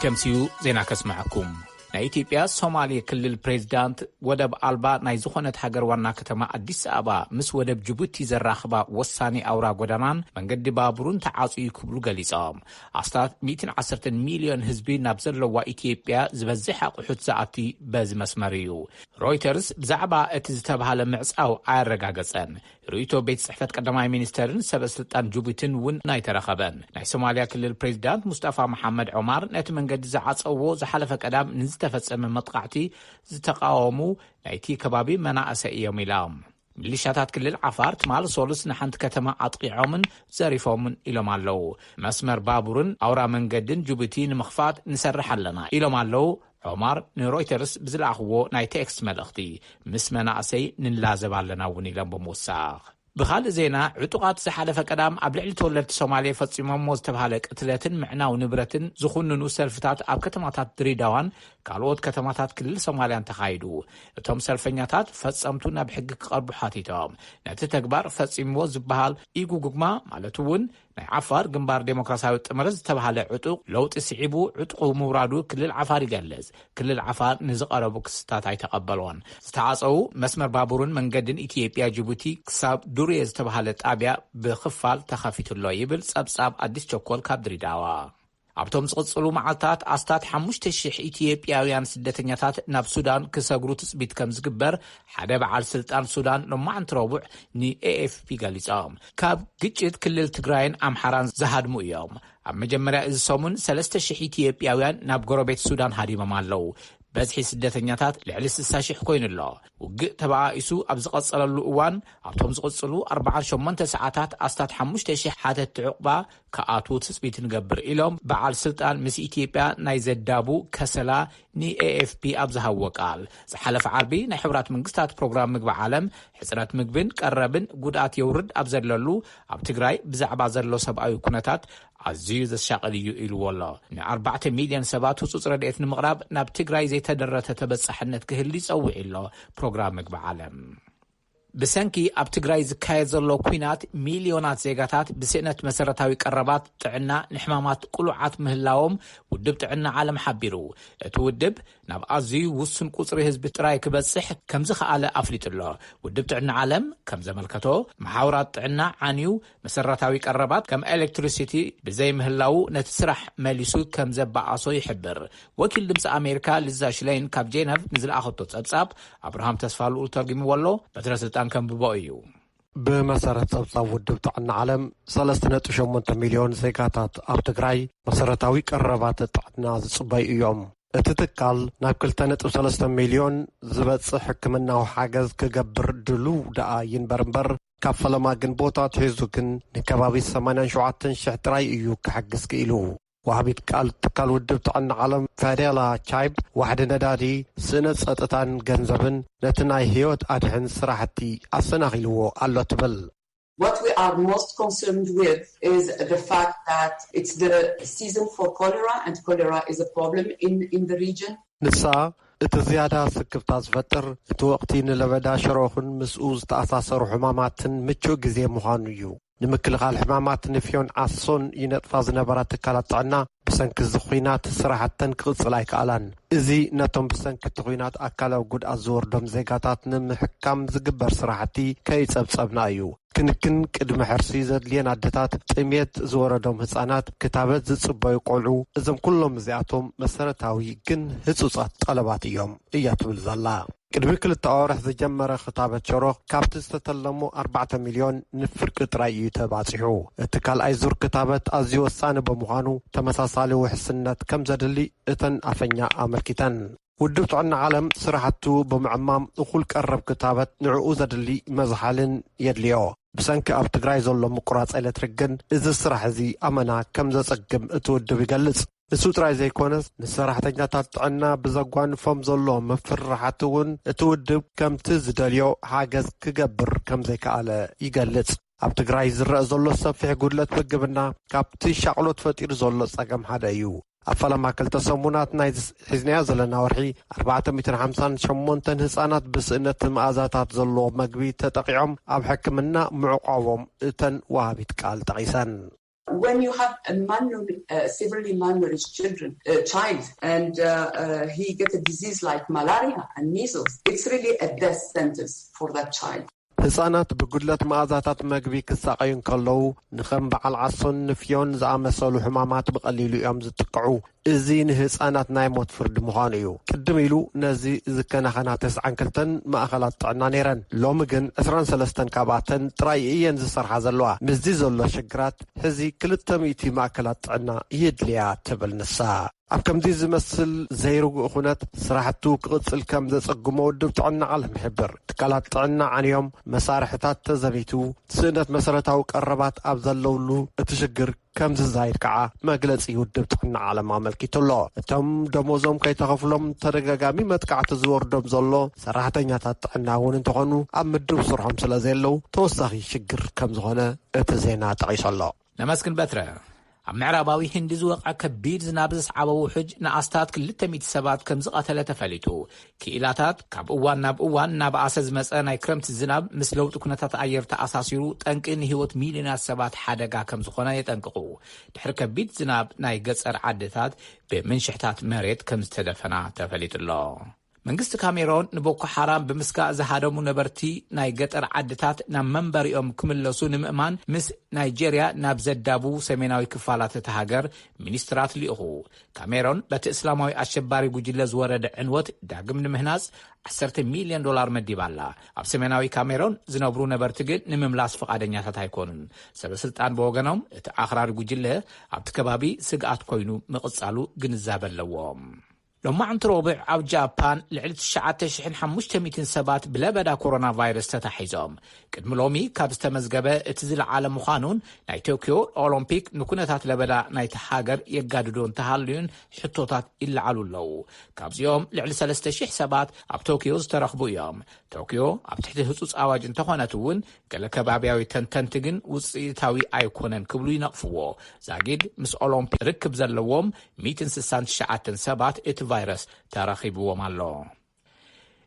شمسيو زينا كسمعكم ኢትዮጵያ ሶማሊያ ክልል ፕሬዝዳንት ወደብ አልባ ናይ ዝኾነት ሃገር ዋና ከተማ አዲስ አበባ ምስ ወደብ ጅቡቲ ዘራኽባ ወሳኒ አውራ ጎዳናን መንገዲ ባቡሩን ተዓጽዩ ክብሉ ገሊጾም አስታት 110 ሚሊዮን ህዝቢ ናብ ዘለዋ ኢትዮጵያ ዝበዝሕ አቁሑት ዘአቲ በዚ መስመር እዩ ሮይተርስ ብዛዕባ እቲ ዝተባሃለ ምዕጻው አያረጋገጸን ሩይቶ ቤት ጽሕፈት ቀዳማይ ሚኒስተርን ሰበስልጣን ጅቡቲን ውን ናይ ተረኸበን ናይ ሶማሊያ ክልል ፕሬዝዳንት ሙስጠፋ መሐመድ ዑማር ነቲ መንገዲ ዘዓጸዎ ዝሓለፈ ቀዳም ተፈጸመ መጥቃዕቲ ዝተቃወሙ ናይቲ ከባቢ መናእሰይ እዮም ኢሎም ሚሊሻታት ክልል ዓፋር ትማል ሶሉስ ንሓንቲ ከተማ አጥቂዖምን ዘሪፎምን ኢሎም ኣለው መስመር ባቡርን አውራ መንገድን ጅቡቲ ንምኽፋት ንሰርሕ ኣለና ኢሎም ኣለው ዑማር ንሮይተርስ ብዝለኣኽዎ ናይ ቴክስት መልእኽቲ ምስ መናእሰይ ንላዘብ ኣለና ውን ኢሎም ብምውሳኽ بخال زينا عطقات زحالة قدام أبلعلي تولدت سوماليا فتصيمون موزتبهالك اتلاتن معناو نبرتن زخوننو سلفتات أب كتماتات دريداوان كالوود كتماتات كل سوماليان تخايدو اتهم سلفنياتات فتصمتونا بحق قربو حاتيتهم ناتي تكبر فتصيمو زبهال إيقو قوقما مالتوون ናይ ዓፋር ግንባር ዴሞክራሲያዊ ጥምረት ዝተባሃለ ዕጡቅ ለውጢ ስዒቡ ዕጡቁ ምውራዱ ክልል ዓፋር ይገልጽ ክልል ዓፋር ንዝቀረቡ ክስታት ኣይተቀበልዎን ዝተዓጸው መስመር ባቡርን መንገድን ኢትዮጵያ ጅቡቲ ክሳብ ዱርየ ዝተባሃለ ጣብያ ብኽፋል ተኸፊቱሎ ይብል ጸብጻብ አዲስ ቸኮል ካብ ድሬዳዋ ኣብቶም ዝቕጽሉ መዓልታት ኣስታት 5000 ኢትዮጵያውያን ስደተኛታት ናብ ሱዳን ክሰግሩ ትጽቢት ከም ዝግበር ሓደ በዓል ስልጣን ሱዳን ሎማዓንቲ ረቡዕ ንኤኤፍፒ ገሊጾም ካብ ግጭት ክልል ትግራይን ኣምሓራን ዝሃድሙ እዮም ኣብ መጀመርያ እዚ ሰሙን 3000 ኢትዮጵያውያን ናብ ጎረቤት ሱዳን ሃዲሞም ኣለው በዝሒ ስደተኛታት ልዕሊ 60,000 ኮይኑሎ ውግእ ተባኢሱ ኣብ ዝቐጸለሉ እዋን ኣብቶም ዝቕጽሉ 48 ሰዓታት ኣስታት 5000 ሓተት ዕቕባ ከኣቱ ትጽቢት ንገብር ኢሎም በዓል ስልጣን ምስ ኢትዮጵያ ናይ ዘዳቡ ከሰላ ንኤኤፍፒ ኣብ ዝሃቦ ቃል ዝሓለፈ ዓርቢ ናይ ሕብራት መንግስታት ፕሮግራም ምግቢ ዓለም ሕጽረት ምግብን ቀረብን ጉድኣት የውርድ ኣብ ዘለሉ ኣብ ትግራይ ብዛዕባ ዘሎ ሰብኣዊ ኩነታት ኣዝዩ ዘሻቀል እዩ ኢልዎሎ ን4 ሚልዮን ሰባት ህጹጽ ረድኤት ንምቕራብ ናብ ትግራይ ዘይተደረተ ተበጻሕነት ክህሊ ይጸውዕ ኢሎ ፕሮግራም ምግቢ ዓለም ብሰንኪ ኣብ ትግራይ ዝካየድ ዘሎ ኩናት ሚልዮናት ዜጋታት ብስእነት መሰረታዊ ቀረባት ጥዕና ንሕማማት ቁሉዓት ምህላዎም ውድብ ጥዕና ዓለም ሓቢሩ እቲ ውድብ ናብ ኣዝዩ ውስን ቁጽሪ ህዝቢ ጥራይ ክበጽሕ ከም ዝኸኣለ ኣፍሊጡሎ ውድብ ጥዕና ዓለም ከም ዘመልከቶ ማሕበራት ጥዕና ዓንዩ መሰረታዊ ቀረባት ከም ኤሌክትሪሲቲ ብዘይ ምህላው ነቲ ስራሕ መሊሱ ከም ዘባኣሶ ይሕብር ወኪል ድምፂ ኣሜሪካ ሊዛ ሽሌን ካብ ጄነቭ ንዝለኣኸቶ ጸብጻብ አብርሃም ተስፋልኡ ተርጉምዎሎ በትረስልጣን ከም ብቦዩ بمسارات ጸብጻብ ውድብ ጥዕና ዓለም 3.8 ሚሊዮን ዜጋታት ኣብ ትግራይ መሰረታዊ ቀረባት ጥዕና ዝጽበዩ እዮም እቲ ትካል ናብ 2.3 ሚሊዮን ዝበጽሕ ሕክምናዊ ሓገዝ ክገብር ድሉ ደኣ ይንበርበር ካብ ፈለማ ግንቦታት ሒዙ ግን ንከባቢ 87,000 ጥራይ እዩ ክሕግዝ ክኢሉ وحبيت قال تكال ودب طعنا عالم فاديلا تشايب واحد ندادي سنة سطتان جنزبن نتناي هيوت أدهن صراحتي أصناغيلو الله تبل. What we are most concerned with is the fact that it's the season for cholera and cholera is a problem in the region. نسا اتزيادة سكبتاز فتر اتوقتين لبدا شروخن مسؤوز تأساسر حماماتن متشو جزي مهانيو نمكل غال حمامات نفيون عصون ينطفى زنبرات تكالات عنا بسنك الزخوينات صراحة كغصلايك ألان إزي نتم بسنك التخوينات أكالا وقود أزور دم زيقاتات نمحكام زقبر صراحتي كي تسبسبنا أيو كنكن كدم حرسي زد لين عدتات تيميت زور دم هسانات كتابات زتصبا يقولوا إذن كلهم زياتهم مسارتاوي كن هسوسات طلبات يوم إياتو الزلا كدم كل التعارح زجمرة خطابة شروخ كابتس تتلمو 4 مليون نفر كتراي يتباطحو اتكال أي زور كتابات أزيو السانة بمغانو تمساسالي وحسنات كم زدلي اتن أفنيا أمركتان ودبت عنا عالم صراحتو بمعمام أخول كقرب كتابات نعو زدلي مزحالن يدليو بسنك أب تقراي زولو مقراط إلى ترقن إذا الصراحة زي أمنا كم زسقم اتودو بيقلص السوت راي زي كونس نصراحة تجناتات عنا بزقوان فم زولو مفرحتون اتودب كم تزدليو حاجز كجبر كم زي كاله يقلص أب تقراي زرق زولو صفح قدلت بقبنا كابتي شعلوت فتير زولو ساقم حدا يو أفلا ما كل تصمونات نايز حزنيا زلنا ورحي 458 هسانات بسنة مآزاتات زلو مقبي تتقيعهم أب حكمنا معقاوم اتن وهابيت قال تغيسان When you have a severely malnourished child and he gets a disease like malaria and measles, it's really a death sentence for that child. ህፃናት ብጉድለት መኣዛታት መግቢ ክሳቀዩ ከለው ንኸም በዓል ዓሶን ንፍዮን ዝኣመሰሉ ሕማማት ብቐሊሉ እዮም ዝጥቅዑ እዚ ንህፃናት ናይ ሞት ፍርዲ ምዃኑ እዩ ቅድም ኢሉ ነዚ ዝከናኸና 92 ማእኸላት ጥዕና ነይረን ሎሚ ግን 23 ካብኣተን ጥራይ እየን ዝሰርሓ ዘለዋ ምዚ ዘሎ ሽግራት ሕዚ 200 ማእከላት ጥዕና ይድልያ ትብል ንሳ ኣብ ከምዚ ዝመስል ዘይርጉእ ኩነት ስራሕቱ ክቕፅል ከም ዘጸግሞ ውድብ ጥዕና ዓለም ይሕብር ትካላት ጥዕና ዓንዮም መሳርሕታት ተዘቢቱ ስእነት መሰረታዊ ቀረባት ኣብ ዘለውሉ እቲ ሽግር ከም ዝዛይድ ከዓ መግለጺ ውድብ ጥዕና ዓለም ኣመልኪቱሎ እቶም ደሞዞም ከይተኸፍሎም ተደጋጋሚ መጥቃዕቲ ዝወርዶም ዘሎ ሰራሕተኛታት ጥዕና እውን እንተኾኑ ኣብ ምድብ ስርሖም ስለ ዘለው ተወሳኺ ሽግር ከም ዝኾነ እቲ ዜና ጠቒሶሎ ነመስግን በትረ ኣብ ምዕራባዊ ህንዲ ዝወቕዐ ከቢድ ዝናብ ዝሰዓበ ውሕጅ ንኣስታት 200 ሰባት ከም ዝቐተለ ተፈሊጡ ክኢላታት ካብ እዋን ናብ እዋን እናበኣሰ ዝመፀ ናይ ክረምቲ ዝናብ ምስ ለውጢ ኩነታት ኣየር ተኣሳሲሩ ጠንቂ ንህይወት ሚልዮናት ሰባት ሓደጋ ከም ዝኾነ የጠንቅቑ ድሕሪ ከቢድ ዝናብ ናይ ገጸር ዓድታት ብምንሽሕታት መሬት ከም ዝተደፈና ተፈሊጡሎ መንግስቲ ካሜሮን ንቦኮ ሓራም ብምስጋእ ዝሃደሙ ነበርቲ ናይ ገጠር ዓድታት ናብ መንበሪኦም ክምለሱ ንምእማን ምስ ናይጄርያ ናብ ዘዳቡ ሰሜናዊ ክፋላት እቲ ሃገር ሚኒስትራት ሊኢኹ ካሜሮን በቲ እስላማዊ አሸባሪ ጉጅለ ዝወረደ ዕንወት ዳግም ንምህናጽ $10 ሚልዮን መዲባላ ኣብ ሰሜናዊ ካሜሮን ዝነብሩ ነበርቲ ግን ንምምላስ ፈቃደኛታት ኣይኮኑን ሰበስልጣን በወገኖም እቲ ኣኽራሪ ጉጅለ ኣብቲ ከባቢ ስግኣት ኮይኑ ምቕጻሉ ግንዛበ ኣለዎም لما ربع أو جابان لعلت 9500 سبات بلبدا كورونا فيروس تتحيزهم قدم لومي كابست مزغبه اتزل عالم قانون ناي طوكيو اولمبيك نكونتات لبدا ناي تحاجر يغاددون تحالون حطوتات الا علو لو كابز يوم لعل 3000 سبات اب طوكيو ترخبو يوم طوكيو اب تحت حصص اواج انتخوناتون قال كبابياوي تنتنتغن وصيتاوي ايكونن كبلو ينقفو زاغيد مس اولمبيك ركب زلوم 169 سبات فيروس تراخيبو مالو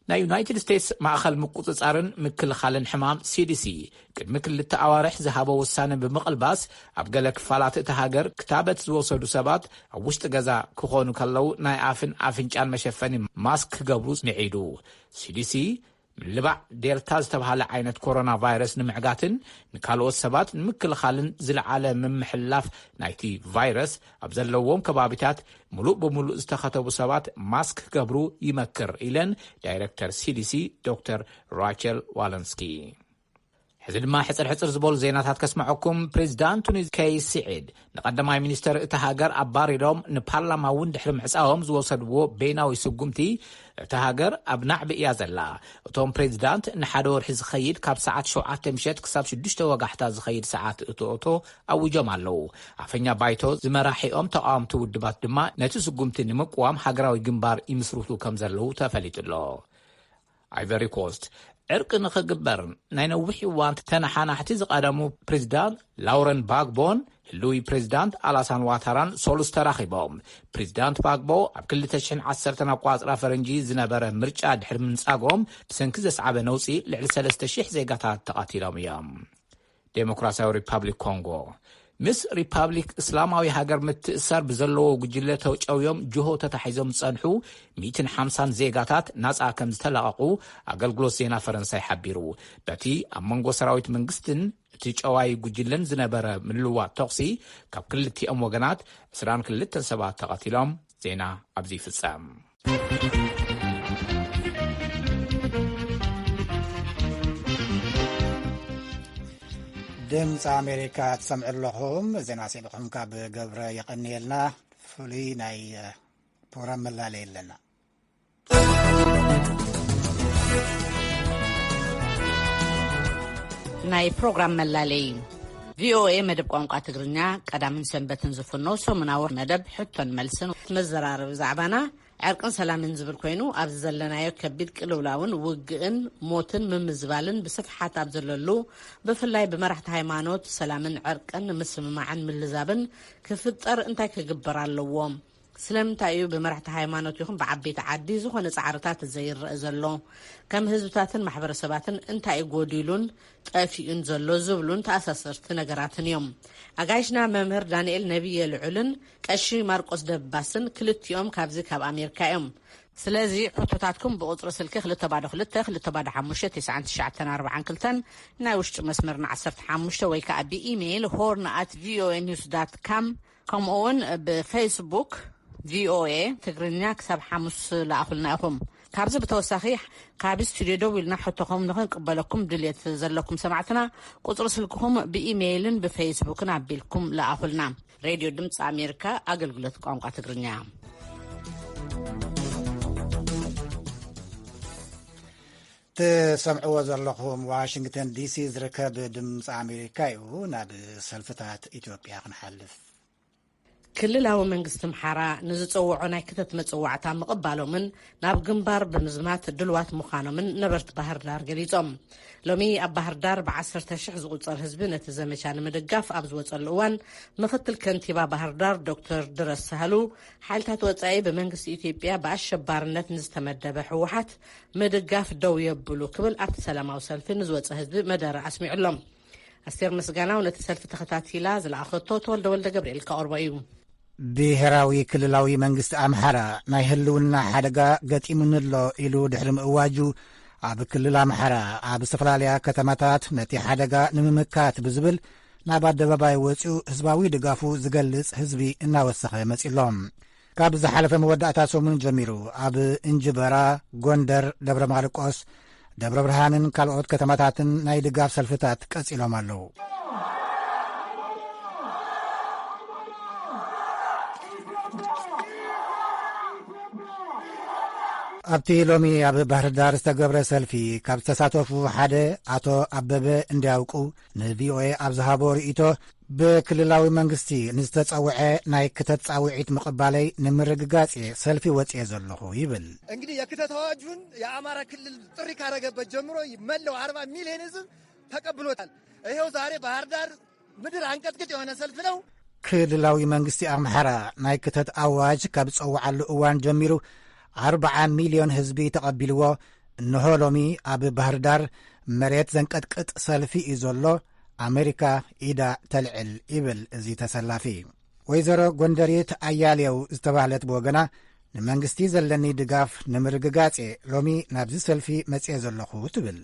نا يونايتد ستيتس ماخل مقصصارن مكلخالن حمام CDC قدم كل التعوارح ذهبوا وسانن بمقلباس ابغلك فالات تهاجر كتابت زوسدو سبات وشت غزا كخونو كلو ناي افنጫን مشفني ماسك غبروس نعيدو CDC لبع ديلتا ዝተባሃለ ዓይነት ኮሮና ቫይረስ ንምዕጋትን ንካልኦት ሰባት ንምክልኻልን ዝለዓለ ምምሕላፍ ናይቲ ቫይረስ ኣብ ዘለዎም ከባቢታት ሙሉእ ብሙሉእ ዝተኸተቡ ሰባት ማስክ ገብሩ ይመክር ኢለን ዳይሬክተር CDC ዶክተር ራቸል ዋለንስኪ ሕዚ ድማ ሕፅር ዝበሉ ዜናታት ከስማዓኩም ፕሬዝዳንት ቱኒዝ ካይስ ሰዒድ ንቀዳማይ ሚኒስተር እቲ ሃገር ኣባሪዶም ንፓርላማ እውን ድሕሪ ምሕፃዎም ዝወሰድዎ ቤናዊ ስጉምቲ እቲ ሃገር ኣብ ናዕቢ እያ ዘላ እቶም ፕሬዝዳንት ንሓደ ወርሒ ዝኸይድ ካብ ሰዓት 7 ምሸት ክሳብ 6 ወጋሕታ ዝኸይድ ሰዓት እቶኦቶ ኣውጆም ኣለው ኣፈኛ ባይቶ ዝመራሒኦም ተቃወምቲ ውድባት ድማ ነቲ ስጉምቲ ንምቅዋም ሃገራዊ ግንባር ይምስርቱ ከም ዘለው ተፈሊጡሎ አይቨሪ ኮስት ዕርቅ ንኽግበር ናይ ነዊሕ እዋን ተነሓናሕቲ ዝቀደሙ ፕሬዝዳንት ላውረን ባግቦን ህሉይ ፕሬዝዳንት አላሳን ዋታራን ሶሉስ ተራኺቦም ፕሬዝዳንት ባግቦ ኣብ 2010 ኣቋፅራ ፈረንጂ ዝነበረ ምርጫ ድሕሪ ምንጻጎም ብሰንኪ ዘስዓበ ነውፂ ልዕሊ 3000 ዜጋታት ተቐቲሎም እዮም ዴሞክራሲያዊ ሪፐብሊክ ኮንጎ ምስ ሪፐብሊክ እስላማዊ ሃገር ምትእሰር ብዘለዎ ጉጅለ ተውጨውዮም ጅሆ ተታሒዞም ጸንሑ 150 ዜጋታት ናጻ ከም ዝተለቐቁ ኣገልግሎት ዜና ፈረንሳይ ሓቢሩ በቲ ኣብ መንጎ ሰራዊት መንግስትን እቲ ጨዋይ ጉጅለን ዝነበረ ምልዋጥ ተኽሲ ካብ ክልቲኦም ወገናት 22 ሰባት ተቐቲሎም ዜና ኣብዚ ፍጻም ድምፂ ኣሜሪካ ትሰምዑ ኣለኹም ዜና ሰሚዕኩም ካብ ገብረ ይቐኒየልና ፍሉይ ናይ ፕሮግራም መላለይ ኣለና ናይ ፕሮግራም መላለይ VOA መደብ ቋንቋ ትግርኛ ቀዳምን ሰንበትን ዝፍኖ ሰሙናዊ መደብ ሕቶን መልስን መዘራረብ ዛዕባና ዕርቅን ሰላምን ዝብል ኮይኑ ኣብዚ ዘለናዮ ከቢድ ቅልውላውን ውግእን ሞትን ምምዝባልን ብስፍሓት ኣብ ዘለሉ ብፍላይ ብመራሕቲ ሃይማኖት ሰላምን ዕርቅን ምስምማዕን ምልዛብን ክፍጠር እንታይ ክግበር ኣለዎም ስለምንታይ እዩ ብመራሕቲ ሃይማኖት ይኹን ብዓበይቲ ዓዲ ዝኾነ ጻዕርታት ዘይርአ ዘሎ ከም ህዝብታትን ማሕበረሰባትን እንታይ ጎዲሉን ጠፊኡን ዘሎ ዝብሉን ተኣሳሰርቲ ነገራትን እዮም። ኣጋይሽና መምህር ዳንኤል ነብየ ልዑልን ቀሺ ማርቆስ ደባስን ክልቲኦም ካብዚ ካብ ኣሜሪካ እዮም። ስለዚ ሕቶታትኩም ብቁፅሪ ስልኪ 222-255-9942 ናይ ውሽጢ መስመርና 15 ወይ ከዓ ብኢሜይል horn@voanews.com ከምኡውን ብፌስቡክ VOA ትግርኛ ክሳብ 5 ለኣኹልና ኢኹም። ካብዚ ብተወሳኺ ካብ ስቱድዮ ደው ኢልና ሕቶኹም ንኽንቅበለኩም ድሌት ዘለኩም ሰማዕትና ቁፅሪ ስልክኹም ብኢሜይልን ብፌስቡክን ኣቢልኩም ለኣኹልና። ሬድዮ ድምፂ ኣሜሪካ ኣገልግሎት ቋንቋ ትግርኛ። ትሰምዕዎ ዘለኹም ዋሽንግተን ዲሲ ዝርከብ ድምፂ ኣሜሪካ እዩ። ናብ ሰልፍታት ኢትዮጵያ ክንሓልፍ ክልላዊ መንግስቲ ምሓራ ንዝፀውዖ ናይ ክተት መፅዋዕታ ምቕባሎምን ናብ ግንባር ብምዝማት ድልዋት ምዃኖምን ነበርቲ ባህር ዳር ገሊፆም። ሎሚ ኣብ ባህር ዳር ብ10,000 ዝቁፀር ህዝቢ ነቲ ዘመቻ ንምድጋፍ ኣብ ዝወፀሉ እዋን ምክትል ከንቲባ ባህር ዳር ዶክተር ድረስ ሳህሉ ሓይልታት ወፃኢ ብመንግስቲ ኢትዮጵያ ብኣሸባርነት ንዝተመደበ ሕወሓት ምድጋፍ ደው የብሉ ክብል ኣብቲ ሰላማዊ ሰልፊ ንዝወፀ ህዝቢ መደረ ኣስሚዑሎም። ኣስቴር ምስጋናው ነቲ ሰልፊ ተኸታቲላ ዝለኣኸቶ ተወልደ ወልደ ገብርኤል ከቅርቦ እዩ። ብሄራዊ ክልላዊ መንግስቲ ኣምሓራ ናይ ህልውና ሓደጋ ገጢሙን ኣሎ ኢሉ ድሕሪ ምእዋጁ ኣብ ክልል ኣምሓራ ኣብ ዝተፈላለያ ከተማታት ነቲ ሓደጋ ንምምካት ብዝብል ናብ ኣደባባይ ወፂኡ ህዝባዊ ድጋፉ ዝገልጽ ህዝቢ እናወሰኸ መጺሎም። ካብ ዝሓለፈ መወዳእታ ሰሙን ጀሚሩ ኣብ እንጅበራ፣ ጎንደር፣ ደብረ ማርቆስ፣ ደብረ ብርሃንን ካልኦት ከተማታትን ናይ ድጋፍ ሰልፍታት ቀጺሎም ኣለዉ። ኣብቲ ሎሚ ኣብ ባህር ዳር ዝተገብረ ሰልፊ ካብ ዝተሳተፉ ሓደ ኣቶ ኣበበ እንዲያውቁ ንቪኦኤ ኣብ ዝሃቦ ርእቶ ብክልላዊ መንግስቲ ንዝተጸውዐ ናይ ክተት ጻውዒት ምቕባለይ ንምርግጋጽ ሰልፊ ወፅየ ዘለኹ ይብል። እንግዲህ የክተት አዋጁን የአማራ ክልል ጥሪ ካረገበት ጀምሮ መለው 40 ሚሊዮን ህዝብ ተቀብሎታል። ይሄው ዛሬ ባህር ዳር ምድር አንቀጥቅጥ የሆነ ሰልፍ ነው። ክልላዊ መንግስቲ ኣምሓራ ናይ ክተት ኣዋጅ ካብ ዝጸውዓሉ እዋን ጀሚሩ 40 ሚሊዮን ህዝቢ ተቐቢልዎ እንሆ ሎሚ ኣብ ባህር ዳር መሬት ዘንቀጥቅጥ ሰልፊ እዩ ዘሎ። ኣሜሪካ ኢዳ ተልዕል ይብል እዚ ተሰላፊ። ወይዘሮ ጎንደሪት ኣያሌው ዝተባህለት ብወገና ንመንግስቲ ዘለኒ ድጋፍ ንምርግጋጼ ሎሚ ናብዚ ሰልፊ መጽየ ዘለኹ ትብል።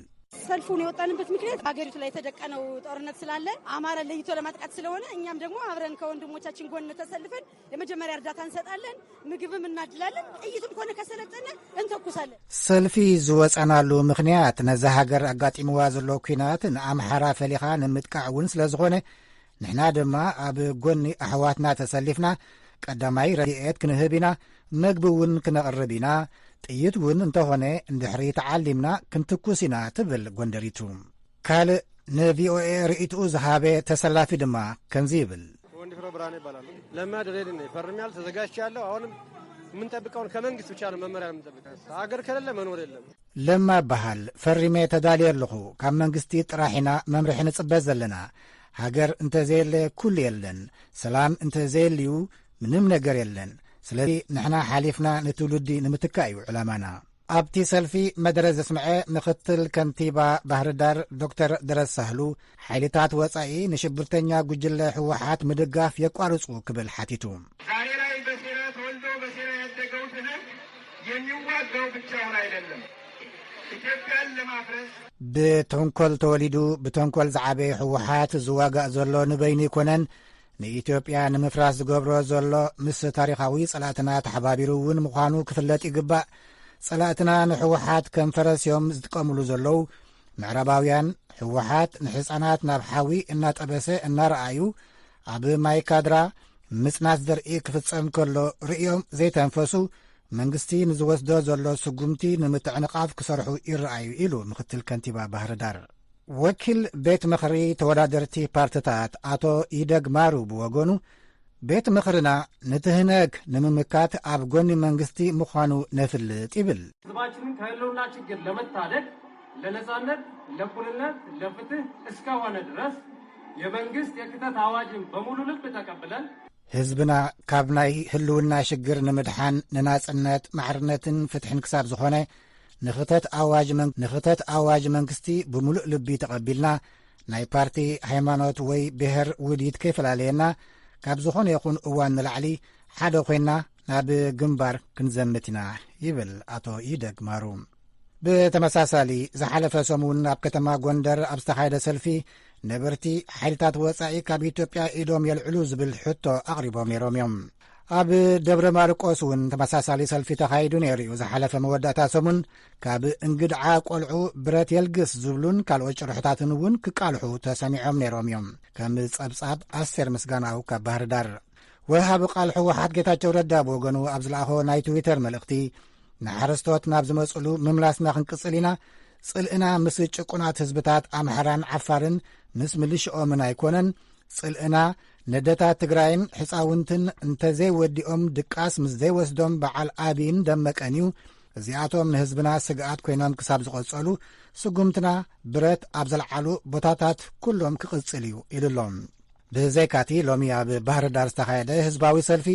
ሰልፉን የወጣንበት ምክንያት ሀገሪቱ ላይ የተደቀነው ጦርነት ስላለ አማራ ለይቶ ለማጥቃት ስለሆነ እኛም ደግሞ አብረን ከወንድሞቻችን ጎን ተሰልፈን የመጀመሪያ እርዳታ እንሰጣለን፣ ምግብም እናድላለን፣ ጥይትም ከሆነ ከሰለጠነ እንተኩሳለን። ሰልፊ ዝወጸናሉ ምክንያት ነዛ ሃገር ኣጋጢምዋ ዘሎ ኩናት ንኣምሓራ ፈሊኻ ንምጥቃዕ እውን ስለ ዝኾነ ንሕና ድማ ኣብ ጎኒ ኣሕዋትና ተሰሊፍና ቀዳማይ ረድኤት ክንህብ ኢና፣ ምግቢ እውን ክነቕርብ ኢና፣ ጥይት እውን እንተኾነ እንድሕሪ ተዓሊምና ክንትኩስ ኢና ትብል ጎንደሪቱ። ካልእ ንቪኦኤ ርእትኡ ዝሃበ ተሰላፊ ድማ ከምዚ ይብል። ወንድፍሮ ብርሃኔ ይባላል። ለማድ ሬድ ነኝ፣ ፈርሚያል፣ ተዘጋጅቻለሁ። አሁንም የምንጠብቀውን ከመንግስት ብቻ ነው መመሪያ የምንጠብቀው። ሀገር ከሌለ መኖር የለም። ለማ ይበሃል። ፈሪሜ ተዳልየ ኣለኹ። ካብ መንግስቲ ጥራሒና መምርሒ ንጽበዝ ዘለና። ሃገር እንተዘየለ ኩሉ የለን፣ ሰላም እንተዘየልዩ ምንም ነገር የለን። ስለዚ ንሕና ሓሊፍና ንትውልዲ ንምትካ እዩ ዕላማና። ኣብቲ ሰልፊ መደረ ዘስምዐ ምክትል ከንቲባ ባህር ዳር ዶክተር ድረስ ሳህሉ ሓይልታት ወፃኢ ንሽብርተኛ ጉጅለ ሕወሓት ምድጋፍ የቋርጹ ክብል ሓቲቱ። ዛሬ ላይ በሴራ ተወልዶ በሴራ ያደገው ህዝብ የሚዋጋው ብቻውን አይደለም፣ ኢትዮጵያን ለማፍረስ ብተንኰል ተወሊዱ ብተንኰል ዝዓበየ ሕወሓት ዝዋጋእ ዘሎ ንበይኒ ይኮነን ንኢትዮጵያ ንምፍራስ ዝገብሮ ዘሎ ምስ ታሪኻዊ ጸላእትና ተሓባቢሩ እውን ምዃኑ ክፍለጥ ይግባእ። ጸላእትና ንሕወሓት ከም ፈረስዮም ዝጥቀምሉ ዘለዉ ምዕራባውያን ሕወሓት ንሕፃናት ናብ ሓዊ እናጠበሰ እናረኣዩ ኣብ ማይካድራ ምጽናት ዘርኢ ክፍጸም ከሎ ርእዮም ዘይተንፈሱ መንግስቲ ንዝወስዶ ዘሎ ስጉምቲ ንምትዕንቓፍ ክሰርሑ ይረኣዩ ኢሉ ምክትል ከንቲባ ባህር ዳር። ወኪል ቤት ምኽሪ ተወዳደርቲ ፓርትታት ኣቶ ኢደግ ማሩ ብወገኑ ቤት ምኽርና ንትህነግ ንምምካት ኣብ ጎኒ መንግስቲ ምዃኑ ነፍልጥ ይብል። ህዝባችንን ከህልውና ችግር ለመታደግ ለነጻነት፣ ለእኩልነት፣ ለፍትህ እስከሆነ ድረስ የመንግስት የክተት አዋጅን በሙሉ ልብ ተቀብለን ህዝብና ካብ ናይ ህልውና ሽግር ንምድሓን ንናጽነት ማዕርነትን ፍትሕን ክሳብ ዝኾነ ንኽተት ኣዋጅ መንግስቲ ብምሉእ ልቢ ተቐቢልና ናይ ፓርቲ ሃይማኖት ወይ ብሔር ውዲት ከይፈላለየና ካብ ዝኾነ ይኹን እዋን ንላዕሊ ሓደ ኮይንና ናብ ግንባር ክንዘምት ኢና ይብል ኣቶ ይደግ ማሩ። ብተመሳሳሊ ዝሓለፈ ሰሙን ኣብ ከተማ ጎንደር ኣብ ዝተኻየደ ሰልፊ ነበርቲ ሓይልታት ወፃኢ ካብ ኢትዮጵያ ኢዶም የልዕሉ ዝብል ሕቶ ኣቕሪቦም ነይሮም እዮም። ኣብ ደብረ ማርቆስ እውን ተመሳሳሊ ሰልፊ ተኻይዱ ነይሩ እዩ። ዝሓለፈ መወዳእታ ሰሙን ካብ እንግድዓ ቆልዑ ብረት የልግስ ዝብሉን ካልኦት ጭርሕታትን እውን ክቃልሑ ተሰሚዖም ነይሮም እዮም። ከም ጸብጻብ ኣስቴር ምስጋናው ካብ ባህር ዳር። ወሃቢ ቃልሑ ወሓት ጌታቸው ረዳ ብወገኑ ኣብ ዝለኣኾ ናይ ትዊተር መልእኽቲ ንሓረስቶት ናብ ዝመጽሉ ምምላስና ክንቅጽል ኢና፣ ጽልእና ምስ ጭቁናት ህዝብታት ኣምሓራን ዓፋርን ምስ ምልሽኦምን ኣይኮነን፣ ጽልእና ነደታት ትግራይን ሕፃውንትን እንተዘይወዲኦም ድቃስ ምስ ዘይወስዶም በዓል ኣብይን ደመቀን እዩ። እዚኣቶም ንህዝብና ስግኣት ኮይኖም ክሳብ ዝቖጸሉ ስጉምትና ብረት ኣብ ዘለዓሉ ቦታታት ኩሎም ክቕጽል እዩ ኢሉሎም። ብዘይካቲ ሎሚ ኣብ ባህር ዳር ዝተኻየደ ህዝባዊ ሰልፊ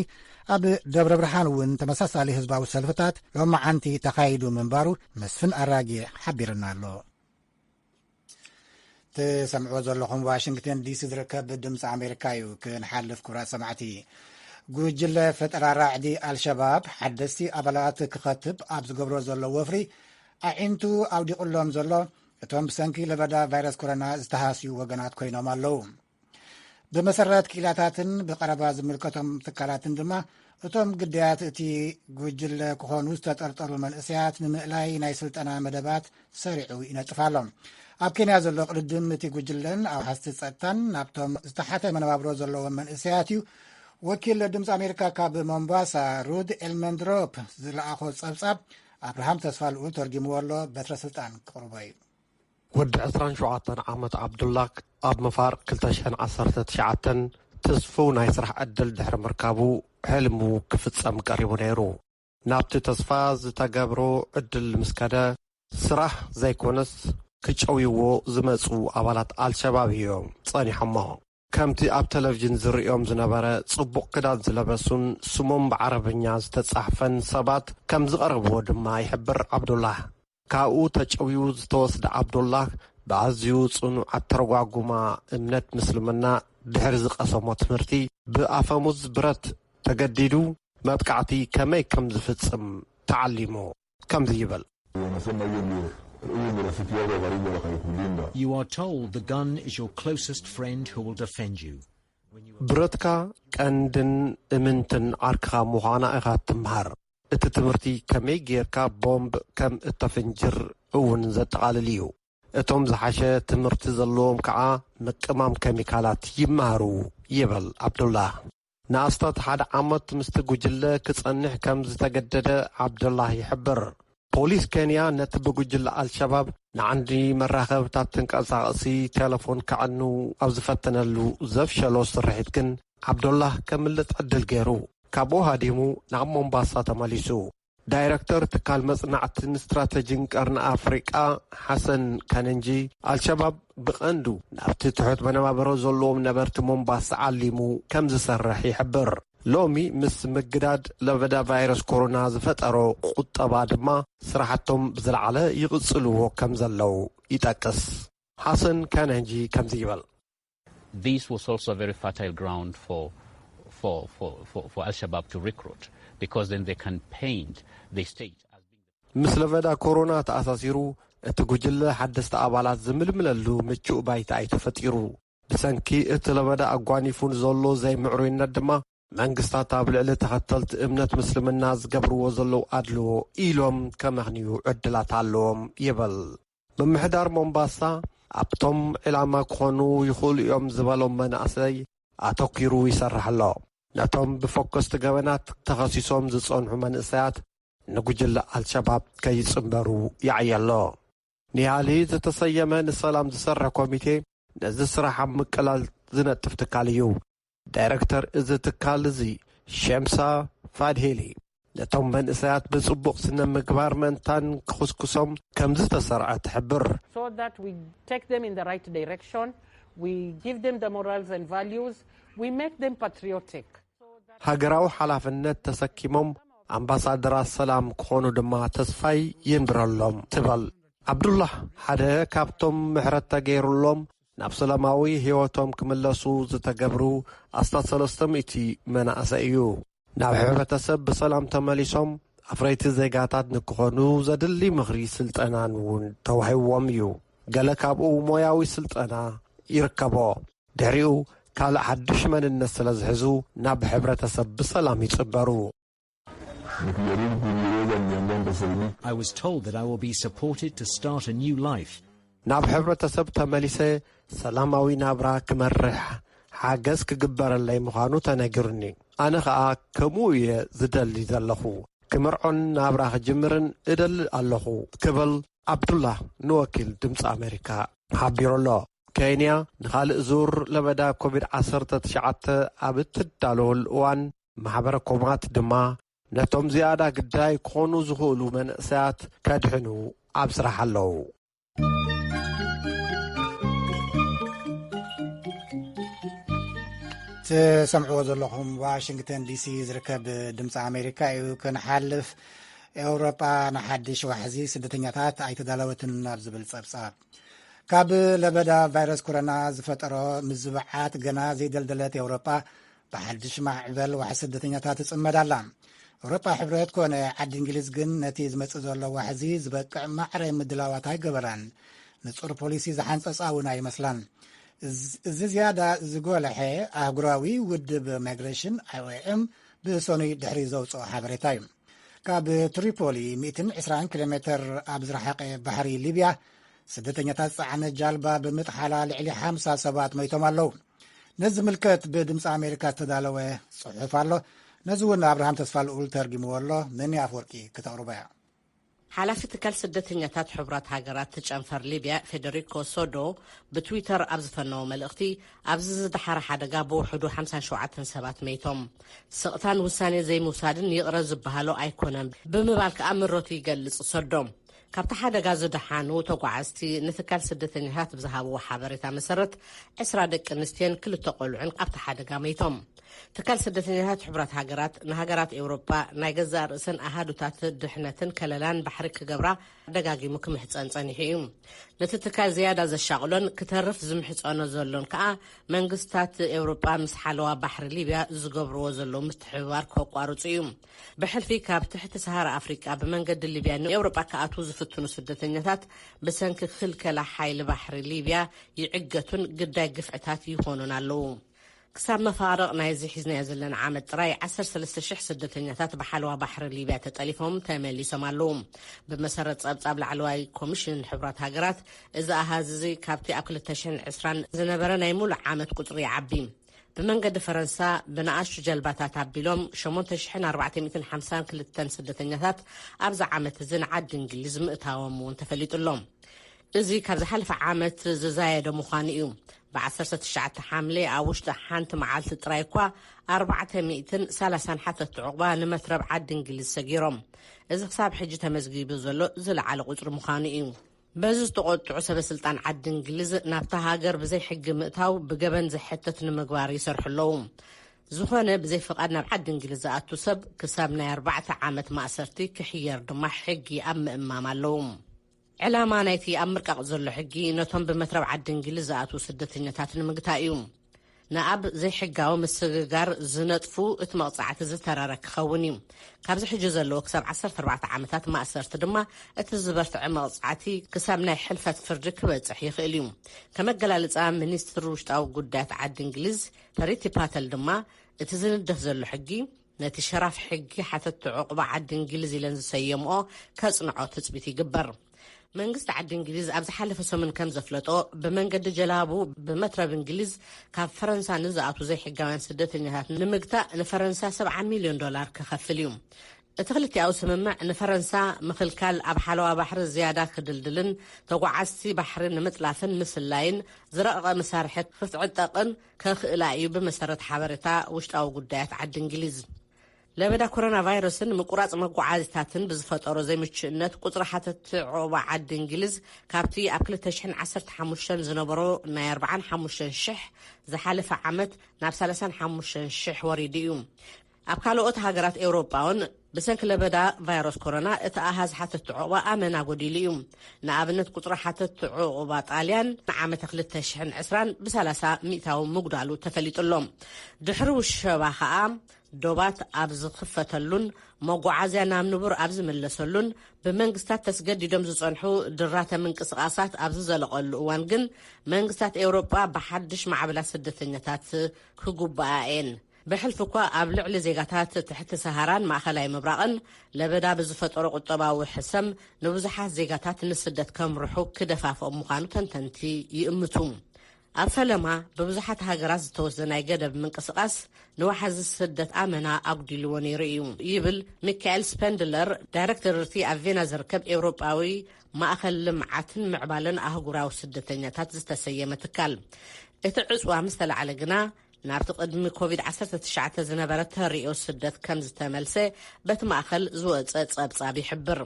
ኣብ ደብረ ብርሃን እውን ተመሳሳሊ ህዝባዊ ሰልፍታት ሎሚ ዓንቲ ተኻይዱ ምንባሩ መስፍን ኣራጊ ሓቢርና ኣሎ። ትሰምዕዎ ዘለኹም ዋሽንግተን ዲሲ ዝርከብ ድምፂ ኣሜሪካ እዩ። ክንሓልፍ ኩራት ሰማዕቲ ጉጅለ ፈጠራ ራዕዲ ኣልሸባብ ሓደስቲ ኣባላት ክኸትብ ኣብ ዝገብሮ ዘሎ ወፍሪ ኣዒንቱ ኣውዲቑሎም ዘሎ እቶም ብሰንኪ ለበዳ ቫይረስ ኮሮና ዝተሃስዩ ወገናት ኮይኖም ኣለዉ። ብመሰረት ክኢላታትን ብቐረባ ዝምልከቶም ትካላትን ድማ እቶም ግዳያት እቲ ጉጅለ ክኾኑ ዝተጠርጠሩ መንእሰያት ንምእላይ ናይ ስልጠና መደባት ሰሪዑ ይነጥፋሎም። ኣብ ኬንያ ዘሎ ቅልድም እቲ ጉጅለን ኣብ ሓስቲ ጸጥታን ናብቶም ዝተሓተ መነባብሮ ዘለዎም መንእሰያት እዩ። ወኪል ድምፂ ኣሜሪካ ካብ ሞምባሳ ሩድ ኤልመንድሮፕ ዝለኣኾ ጸብጻብ ኣብርሃም ተስፋልኡ ተርጊምዎ ኣሎ። በትረ ስልጣን ክቕርቦ እዩ። ወዲ 27 ዓመት ዓብዱላህ ኣብ መፋር 2019 ተስፉ ናይ ስራሕ ዕድል ድሕሪ ምርካቡ ሕልሙ ክፍጸም ቀሪቡ ነይሩ። ናብቲ ተስፋ ዝተገብሮ ዕድል ምስከደ ስራሕ ዘይኮነስ ክጨውይዎ ዝመፁ ኣባላት ኣልሸባብ እዮም ጸኒሖሞ። ከምቲ ኣብ ቴሌቭዥን ዝርኦም ዝነበረ ጽቡቕ ክዳን ዝለበሱን ስሞም ብዓረብኛ ዝተጻሕፈን ሰባት ከም ዝቐረብዎ ድማ ይሕብር ዓብዱላህ። ካብኡ ተጨውዩ ዝተወስደ ዓብዱላህ ብኣዝዩ ጽኑዕ ኣተረጓጉማ እምነት ምስልምና ድሕሪ ዝቐሰሞ ትምህርቲ ብኣፈሙዝ ብረት ተገዲዱ መጥቃዕቲ ከመይ ከም ዝፍጽም ተዓሊሙ ከምዚ ይብል። You are told the gun is your closest friend who will defend you. ብረትካ ቀንድን እምንትን ዓርክኻ ምዃና ኢኻ ትምሃር። እቲ ትምህርቲ ከመይ ጌርካ ቦምብ ከም እተፍንጅር እውን ዘጠቓልል እዩ። እቶም ዝሓሸ ትምህርቲ ዘለዎም ከዓ ምቅማም ኬሚካላት ይመሃሩ ይብል ዓብዱላህ። ንኣስታት ሓደ ዓመት ምስቲ ጉጅለ ክጸንሕ ከም ዝተገደደ ዓብዱላህ ይሕብር። ፖሊስ ኬንያ ነቲ ብጉጅለ ኣልሸባብ ንዓንዲ መራኸብታት ተንቀሳቐሲ ቴሌፎን ክዕኑ ኣብ ዝፈተነሉ ዘፍሸሎ ስርሒት ግን ዓብዱላህ ከምልጥ ዕድል ገይሩ ካብኡ ሃዲሙ ናብ ሞምባሳ ተመሊሱ። ዳይረክተር ትካል መጽናዕትን ስትራቴጂን ቀርኒ ኣፍሪቃ ሓሰን ካነንጂ ኣልሸባብ ብቐንዱ ናብቲ ትሑት መነባበሮ ዘለዎም ነበርቲ ሞምባሳ ዓሊሙ ከም ዝሰርሕ ይሕብር። ሎሚ ምስ ምግዳድ ለበዳ ቫይረስ ኮሮና ዝፈጠሮ ቁጠባ ድማ ስራሕቶም ብዝለዓለ ይቕጽልዎ ከም ዘለው ይጠቅስ። ሓሰን ካነንጂ ከምዚ ይብል። This was also a very fertile ground for Al-Shabaab to recruit because then they can paint the state as being ምስ ለበዳ ኮሮና ተኣሳሲሩ እቲ ጉጅለ ሓደስተ ኣባላት ዝምልምለሉ ምቹእ ባይታ ኣይተፈጢሩ። ብሰንኪ እቲ ለበዳ ኣጓኒፉን ዘሎ ዘይምዕሩይነት ድማ መንግስታት ኣብ ልዕሊ ተኸተልቲ እምነት ምስልምና ዝገብርዎ ዘለዉ ኣድልዎ ኢሎም ከመኽንዩ ዕድላት ኣለዎም ይብል። ምምሕዳር ሞምባሳ ኣብቶም ዕላማ ክኾኑ ይኽእሉ እዮም ዝበሎም መናእሰይ ኣተኪሩ ይሰርሕ ኣሎ። ነቶም ብፎከስቲ ገበናት ተኸሲሶም ዝጸንሑ መንእሰያት ንጉጅለ ኣልሸባብ ከይጽምበሩ ይዓየሎ። ንያሊ ዝተሰየመ ንሰላም ዝሰርሕ ኮሚቴ ነዚ ስራሕ ኣብ ምቅላል ዝነጥፍ ትካል እዩ። ዳይረክተር እዚ ትካል እዚ ሸምሳ ፋድሄሊ ነቶም መንእሰያት ብጽቡቕ ስነ ምግባር መንታን ክኽስኩሶም ከም ዝተሰርዐ ትሕብር። So that we take them in the right direction, we give them the morals and values, we make them patriotic. ሃገራዊ ሓላፍነት ተሰኪሞም ኣምባሳደራት ሰላም ክኾኑ ድማ ተስፋይ ይንብረሎም ትበል። ዓብዱላህ ሓደ ካብቶም ምሕረት ተገይሩሎም ናብ ሰላማዊ ህይወቶም ክምለሱ ዝተገብሩ 300 መናእሰይ እዩ። ናብ ሕብረተሰብ ብሰላም ተመሊሶም ኣፍረይቲ ዜጋታት ንክኾኑ ዘድሊ ምኽሪ ስልጠናን እውን ተዋሂቦም እዩ። ገለ ካብኡ ሞያዊ ስልጠና ይርከቦ። ድሕሪኡ ካልእ ሓድሽ መንነት ስለ ዝሕዙ ናብ ሕብረተሰብ ብሰላም ይጽበሩ። I was told that I will be supported to start a new life. ናብ ሕብረተሰብ ተመሊሰ ሰላማዊ ናብራ ክመርሕ ሓገዝ ክግበረለይ ምዃኑ ተነጊሩኒ። ኣነ ከዓ ከምኡ እየ ዝደሊ ዘለኹ። ክምርዖን ናብራ ክጅምርን እደሊ ኣለኹ ክብል ዓብዱላህ ንወኪል ድምፂ ኣሜሪካ ሓቢሩሎ። ኬንያ ንኻልእ ዙር ለበዳ ኮቪድ-19 ኣብ እትዳለወሉ እዋን ማሕበረ ኮማት ድማ ነቶም ዝያዳ ግዳይ ክኾኑ ዝኽእሉ መንእሰያት ከድሕኑ ኣብ ስራሕ ኣለዉ። ትሰምዕዎ ዘለኹም ዋሽንግተን ዲሲ ዝርከብ ድምፂ ኣሜሪካ እዩ። ክንሓልፍ ኤውሮጳ ንሓድሽ ዋሕዚ ስደተኛታት ኣይተዳለወትን ኣብ ዝብል ጸብጻብ ካብ ለበዳ ቫይረስ ኮሮና ዝፈጠሮ ምዝብዓት ገና ዘይደልደለት ኤውሮጳ ብሓድሽ ማዕበል ዋሕዚ ስደተኛታት ትጽመዳላ። ኤውሮጳ ሕብረት ኮነ ዓዲ እንግሊዝ ግን ነቲ ዝመጽእ ዘሎ ዋሕዚ ዝበቅዕ ማዕረ ምድላዋት ኣይገበራን። ንጹር ፖሊሲ ዝሓንጸጻ እውን ኣይመስላን። እዚ ዝያዳ ዝጎልሐ ኣህጉራዊ ውድብ ማይግሬሽን IOM ብሰኑይ ድሕሪ ዘውፅኦ ሓበሬታ እዩ። ካብ ትሪፖሊ 120 ኪሎ ሜትር ኣብ ዝረሓቐ ባሕሪ ሊብያ ስደተኛታት ጻዕነት ጃልባ ብምጥሓላ ልዕሊ 50 ሰባት ሞይቶም ኣለዉ። ነዚ ምልከት ብድምፂ ኣሜሪካ ዝተዳለወ ጽሑፍ ኣሎ። ነዚ እውን ኣብርሃም ተስፋልኡል ተርጊምዎ ኣሎ። ነኒ ኣፍወርቂ ክተቕርበ እያ። ሓላፊ ትካል ስደተኛታት ሕቡራት ሃገራት ትጨንፈር ሊብያ ፌደሪኮ ሶዶ ብትዊተር ኣብ ዝፈነዎ መልእኽቲ ኣብዚ ዝደሓረ ሓደጋ ብውሕዱ 57 ሰባት መይቶም ስቕታን ውሳኔ ዘይምውሳድን ይቕረ ዝበሃሎ ኣይኮነን ብምባል ከዓ ምሮቱ ይገልጽ ሶዶ። ካብቲ ሓደጋ ዝደሓኑ ተጓዓዝቲ ንትካል ስደተኛታት ብዝሃብዎ ሓበሬታ መሰረት 20 ደቂ ኣንስትዮን 2 ቆልዑን ኣብቲ ሓደጋ መይቶም። ትካል ስደተኛታት ሕቡራት ሃገራት ንሃገራት ኤውሮጳ ናይ ገዛ ርእስን ኣሃዱታት ድሕነትን ከለላን ባሕሪ ክገብራ ደጋጊሙ ክምሕፀን ጸኒሑ እዩ። ነቲ ትካል ዝያዳ ዘሻቕሎን ክተርፍ ዝምሕፀኖ ዘሎን ከዓ መንግስታት ኤውሮጳ ምስ ሓለዋ ባሕሪ ሊብያ ዝገብርዎ ዘሎ ምትሕብባር ከቋርጹ እዩ። ብሕልፊ ካብ ትሕቲ ሰሃራ ኣፍሪቃ ብመንገዲ ሊብያ ንኤውሮጳ ከኣቱ ዝፍትኑ ስደተኛታት ብሰንኪ ክልከላ ሓይሊ ባሕሪ ሊብያ ይዕገቱን ግዳይ ግፍዕታት ይኾኑን ኣለዉ። ክሳብ መፋረቕ ናይዚ ሒዝናዮ ዘለና ዓመት ጥራይ 13,000 ስደተኛታት ብሓለዋ ባሕሪ ሊብያ ተጠሊፎም ተመሊሶም ኣለዉ። ብመሰረት ጸብጻብ ላዕለዋይ ኮሚሽን ሕቡራት ሃገራት እዚ ኣሃዚ ካብቲ ኣብ 2020 ዝነበረ ናይ ሙሉእ ዓመት ቁፅሪ ይዓቢ። ብመንገዲ ፈረንሳ ብንኣሽቱ ጀልባታት ኣቢሎም 8,452 ስደተኛታት ኣብዚ ዓመት እዚ ንዓዲ እንግሊዝ ምእታዎም እውን ተፈሊጡሎም። እዚ ካብ ዝሓለፈ ዓመት ዝዛየደ ምዃኑ እዩ። ብ19 ሓምሌ ኣብ ውሽጢ ሓንቲ መዓልቲ ጥራይ እኳ 431 ዕቑባ ንመትረብ ዓዲ እንግሊዝ ሰጊሮም። እዚ ክሳብ ሕጂ ተመዝጊቡ ዘሎ ዝለዓለ ቁፅሪ ምዃኑ እዩ። በዚ ዝተቆጥዑ ሰበስልጣን ዓዲ እንግሊዝ ናብታ ሃገር ብዘይ ሕጊ ምእታው ብገበን ዘሕተት ንምግባር ይሰርሑ ኣለዉ። ዝኾነ ብዘይ ፍቓድ ናብ ዓዲ እንግሊዝ ዝኣቱ ሰብ ክሳብ ናይ 4 ዓመት ማእሰርቲ ክሕየር ድማ ሕጊ ኣብ ምእማም ኣለዉ። ዕላማ ናይቲ ኣብ ምርቃቕ ዘሎ ሕጊ ነቶም ብመትረብ ዓዲ እንግሊዝ ዝኣትዉ ስደተኛታት ንምግታእ እዩ። ንኣብ ዘይሕጋዊ ምስግጋር ዝነጥፉ እቲ መቕጻዕቲ ዝተረረ ክኸውን እዩ። ካብዚ ሕጂ ዘለዎ ክሳብ 14 ዓመታት ማእሰርቲ ድማ እቲ ዝበርትዐ መቕጻዕቲ ክሳብ ናይ ሕልፈት ፍርዲ ክበጽሕ ይኽእል እዩ። ከመገላልጻ ሚኒስትሪ ውሽጣዊ ጉዳያት ዓዲ እንግሊዝ ፐሪቲ ፓተል ድማ እቲ ዝንደፍ ዘሎ ሕጊ ነቲ ሸራፍ ሕጊ ሓተቲ ዕቑባ ዓዲ እንግሊዝ ኢለን ዝሰየምኦ ከጽንዖ ትጽቢት ይግበር። መንግስቲ ዓዲ እንግሊዝ ኣብ ዝሓለፈ ሰሙን ከም ዘፍለጦ ብመንገዲ ጀላቡ ብመትረብ እንግሊዝ ካብ ፈረንሳ ንዝኣቱ ዘይሕጋውያን ስደተኛታት ንምግታእ ንፈረንሳ $70 ሚልዮን ክኸፍል እዩ። እቲ ክልቲኣዊ ስምምዕ ንፈረንሳ ምኽልካል ኣብ ሓለዋ ባሕሪ ዝያዳ ክድልድልን ተጓዓዝቲ ባሕሪ ንምጥላፍን ምስላይን ዝረቐቐ መሳርሒ ክትዕጠቕን ከኽእላ እዩ ብመሰረት ሓበሬታ ውሽጣዊ ጉዳያት ዓዲ እንግሊዝ። ለበዳ ኮሮና ቫይረስን ምቁራጽ መጓዓዝታትን ብዝፈጠሮ ዘይምችእነት ቁፅሪ ሓተቲ ዕቑባ ዓዲ እንግሊዝ ካብቲ ኣብ 2015 ዝነበሮ ናይ 45,000 ዝሓለፈ ዓመት ናብ 35,000 ወሪዱ እዩ። ኣብ ካልኦት ሃገራት ኤውሮጳውን ብሰንኪ ለበዳ ቫይረስ ኮሮና እቲ ኣሃዝ ሓተት ዕቑባ ኣመና ጎዲሉ እዩ። ንኣብነት ቁፅሪ ሓተት ዕቑባ ጣልያን ንዓመተ 2020 ብ30 ሚእታዊ ምጉዳሉ ተፈሊጡሎም። ድሕሪ ውሸባ ከዓ ዶባት ኣብ ዝኽፈተሉን መጓዓዝያ ናብ ንቡር ኣብ ዝመለሰሉን ብመንግስታት ተስገዲዶም ዝጸንሑ ድራተ ምንቅስቓሳት ኣብ ዝዘለቐሉ እዋን ግን መንግስታት ኤውሮጳ ብሓድሽ ማዕበላት ስደተኛታት ክጉባኣ እየን። ብሕልፊ እኳ ኣብ ልዕሊ ዜጋታት ትሕቲ ሰሃራን ማእኸላይ ምብራቕን ለበዳ ብዝፈጠሮ ቁጠባዊ ሕሰም ንብዙሓት ዜጋታት ንስደት ከምርሑ ክደፋፍኦም ምዃኑ ተንተንቲ ይእምቱ። ኣብ ፈለማ ብብዙሓት ሃገራት ዝተወሰደ ናይ ገደብ ምንቅስቓስ ንዋሓዚ ስደት ኣመና ኣጉዲልዎ ነይሩ እዩ ይብል ሚካኤል ስፔንድለር ዳይረክተር ርቲ ኣብ ቬና ዝርከብ ኤውሮጳዊ ማእኸል ልምዓትን ምዕባልን ኣህጉራዊ ስደተኛታት ዝተሰየመ ትካል። እቲ ዕፅዋ ምስ ተላዓለ ግና ናብቲ ቅድሚ ኮቪድ-19 ዝነበረ ተሪኦ ስደት ከም ዝተመልሰ በቲ ማእኸል ዝወፀ ጸብጻብ ይሕብር።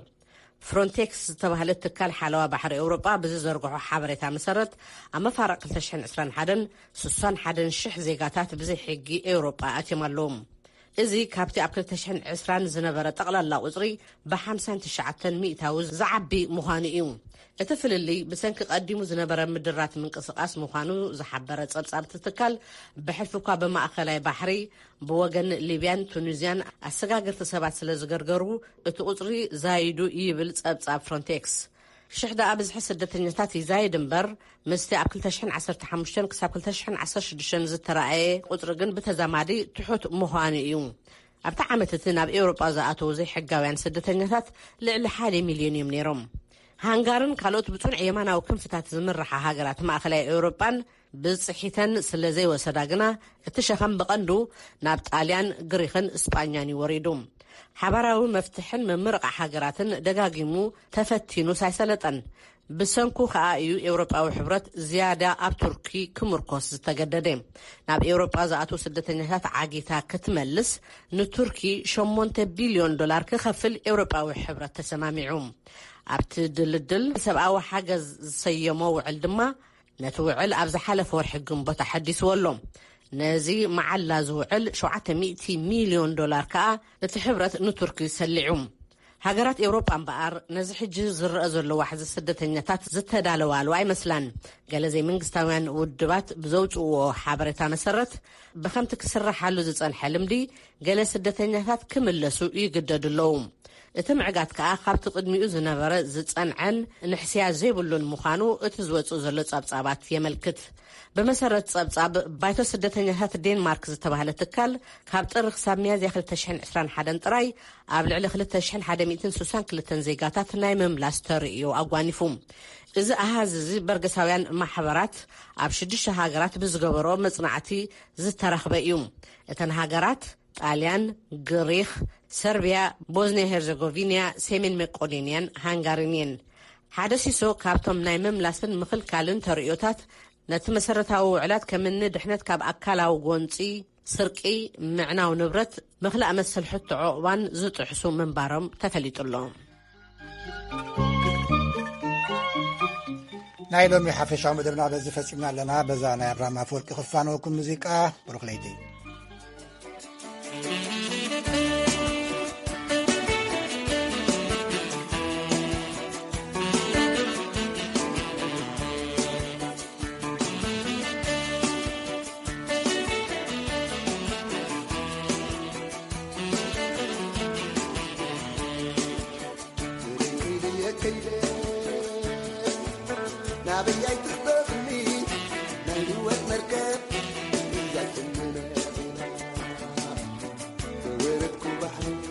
ፍሮንቴክስ ዝተባህለ ትካል ሓለዋ ባሕሪ ኤውሮጳ ብዝዘርግሖ ሓበሬታ መሰረት ኣብ መፋረቕ 2021 61,000 ዜጋታት ብዘይ ሕጊ ኤውሮጳ ኣትዮም ኣለዉ። እዚ ካብቲ ኣብ 2020 ዝነበረ ጠቕላላ ቁፅሪ ብ59 ሚእታዊ ዝዓቢ ምዃኑ እዩ። እቲ ፍልሊ ብሰንኪ ቀዲሙ ዝነበረ ምድራት ምንቅስቓስ ምዃኑ ዝሓበረ ጸብጻብ ትካል ብሕልፊ እኳ ብማእኸላይ ባሕሪ ብወገን ሊብያን ቱኒዝያን ኣሰጋገርቲ ሰባት ስለ ዝገርገሩ እቲ ቁፅሪ ዛይዱ ይብል ጸብጻብ ፍሮንቴክስ። ሽሕዳ ኣብዝሒ ስደተኛታት ይዛይድ እምበር ምስቲ ኣብ 2015 ክሳብ 2016 ዝተረኣየ ቁፅሪ ግን ብተዛማዲ ትሑት ምዃኑ እዩ። ኣብቲ ዓመት እቲ ናብ ኤውሮጳ ዝኣተዉ ዘይሕጋውያን ስደተኛታት ልዕሊ 1 ሚልዮን እዮም ነይሮም። ሃንጋርን ካልኦት ብፁንዕ የማናዊ ክንፍታት ዝምርሓ ሃገራት ማእኸላይ ኤውሮጳን ብፅሒተን ስለ ዘይወሰዳ ግና እቲ ሸኸም ብቐንዱ ናብ ጣልያን፣ ግሪክን እስጳኛን ይወሪዱ። ሓባራዊ መፍትሕን ምምርቓ ሃገራትን ደጋጊሙ ተፈቲኑ ሳይሰለጠን ብሰንኩ ከዓ እዩ ኤውሮጳዊ ሕብረት ዝያዳ ኣብ ቱርኪ ክምርኮስ ዝተገደደ። ናብ ኤውሮጳ ዝኣትዉ ስደተኛታት ዓጊታ ክትመልስ ንቱርኪ $8 ቢልዮን ክኸፍል ኤውሮጳዊ ሕብረት ተሰማሚዑ። ኣብቲ ድልድል ሰብኣዊ ሓገዝ ዝሰየሞ ውዕል ድማ ነቲ ውዕል ኣብ ዝሓለፈ ወርሒ ግንቦት ሓዲስዎ ኣሎ። ነዚ መዓላ ዝውዕል $700 ሚልዮን ከዓ እቲ ሕብረት ንቱርኪ ሰሊዑ። ሃገራት ኤውሮጳ እምበኣር ነዚ ሕጂ ዝርአ ዘሎ ዋሕዚ ስደተኛታት ዝተዳለዋሉ ኣይመስላን። ገለ ዘይመንግስታውያን ውድባት ብዘውፅዎ ሓበሬታ መሰረት ብከምቲ ክስራሓሉ ዝጸንሐ ልምዲ ገለ ስደተኛታት ክምለሱ ይግደዱ ኣለዉ። እቲ ምዕጋት ከዓ ካብቲ ቅድሚኡ ዝነበረ ዝጸንዐን ንሕስያ ዘይብሉን ምዃኑ እቲ ዝወፅኡ ዘሎ ጸብጻባት የመልክት። ብመሰረት ጸብጻብ ባይቶ ስደተኛታት ዴንማርክ ዝተባህለ ትካል ካብ ጥሪ ክሳብ ሚያዝያ 2021 ጥራይ ኣብ ልዕሊ 2162 ዜጋታት ናይ ምምላስ ተርእዮ ኣጓኒፉ። እዚ ኣሃዝ እዚ በርገሳውያን ማሕበራት ኣብ 6 ሃገራት ብዝገበሮ መጽናዕቲ ዝተረኽበ እዩ። እተን ሃገራት ጣልያን፣ ግሪክ፣ ሰርቢያ፣ ቦዝኒያ ሄርዘጎቪና፣ ሰሜን መቄዶንያን ሃንጋሪን እየን። ሓደ ሲሶ ካብቶም ናይ ምምላስን ምኽልካልን ተርእዮታት ነቲ መሰረታዊ ውዕላት ከምኒ ድሕነት ካብ ኣካላዊ ጎንፂ፣ ስርቂ፣ ምዕናው ንብረት፣ ምኽላእ መሰል ሕቶ ዕቑባን ዝጥሕሱ ምንባሮም ተፈሊጡሎም። ናይ ሎሚ ሓፈሻዊ መደብና በዚ ፈፂምና ኣለና። በዛ ናይ ኣብራማ ፍወርቂ ክፋንወኩም ሙዚቃ ብሩኽ ለይቲ نابي